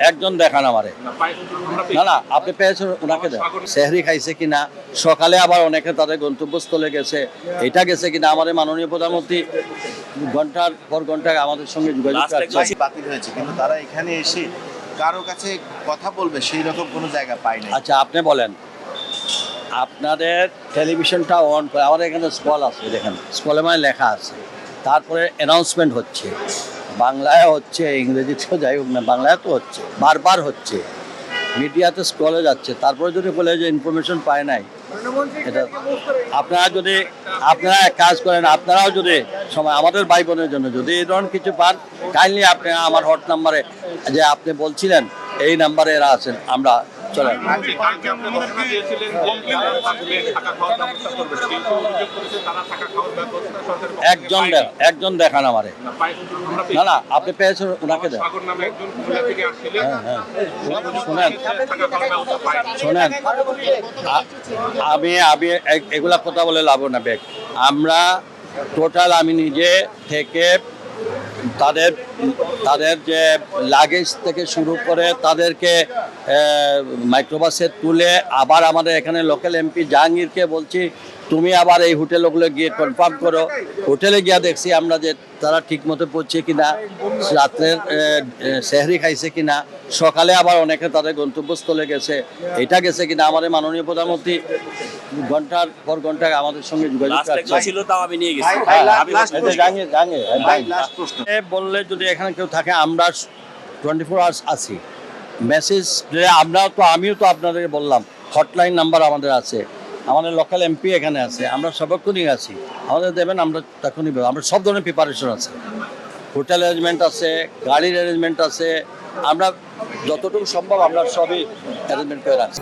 একজন দেখান আমারে। না না, আপনি পেয়েছেন, ওনাকে দেন। সেহরি খাইছে কিনা, সকালে আবার অনেকে তাদের গন্তব্যস্থলে গেছে, এটা গেছে কিনা, আমাদের মাননীয় প্রধানমন্ত্রী ঘন্টার পর ঘন্টা আমাদের সঙ্গে যোগাযোগ রাখছে। বাতিল হয়েছে, কিন্তু তারা এখানে এসে কারো কাছে কথা বলবে সেই রকম কোনো জায়গা পায় না। আচ্ছা, আপনি বলেন, আপনাদের টেলিভিশনটা অন করে, আমাদের এখানে স্কল আছে, দেখেন স্কলে মানে লেখা আছে, তারপরে অ্যানাউন্সমেন্ট হচ্ছে, বাংলায় হচ্ছে, ইংরেজিতেও যাই হোক না, বাংলায় তো হচ্ছে, বারবার হচ্ছে, মিডিয়াতে স্কলে যাচ্ছে, তারপরে যদি বলে যে ইনফরমেশন পায় নাই, এটা আপনারা এক কাজ করেন, আপনারাও যদি সময় আমাদের ভাই বোনের জন্য যদি এই ধরনের কিছু পান, কাইন্ডলি আপনি আমার হট নাম্বারে, যে আপনি বলছিলেন এই নাম্বারে এরা আছেন, আমরা চলেন। একজন দেখান আমারে। না না, আপনি পেয়েছেন, ওনাকে দেন। শোনেন, আমি এগুলা কথা বলে লাভ না বেগ। আমরা টোটাল, আমি নিজে থেকে তাদের যে লাগেজ থেকে শুরু করে তাদেরকে মাইক্রোবাসে তুলে আবার আমাদের এখানে লোকাল এমপি জাহাঙ্গীরকে বলছি, তুমি আবার এই হোটেলগুলো গিয়ে কনফার্ম করো। হোটেলে গিয়ে দেখছি আমরা যে তারা ঠিক মতো পড়ছে কিনা, রাত্রের সেহরি খাইছে কিনা, সকালে আবার অনেকে তাদের গন্তব্যস্থলে গেছে, এটা গেছে কিনা, আমাদের মাননীয় প্রধানমন্ত্রী ঘন্টার পর ঘন্টা আমাদের সঙ্গে যোগাযোগ রাখছে। বললে যদি এখানে কেউ থাকে, আমরা 24 আওয়ার্স আছি। মেসেজ আমিও তো আপনাদেরকে বললাম, হটলাইন নাম্বার আমাদের আছে, আমাদের লোকাল এমপি এখানে আছে, আমরা সর্বক্ষণই আছি, আমাদের দেবেন, আমরা তখনই আমরা সব ধরনের প্রিপারেশন আছে, হোটেল অ্যারেঞ্জমেন্ট আছে, গাড়ির অ্যারেঞ্জমেন্ট আছে, আমরা যতটুকু সম্ভব আমরা সবই অ্যারেঞ্জমেন্ট করে রাখছি।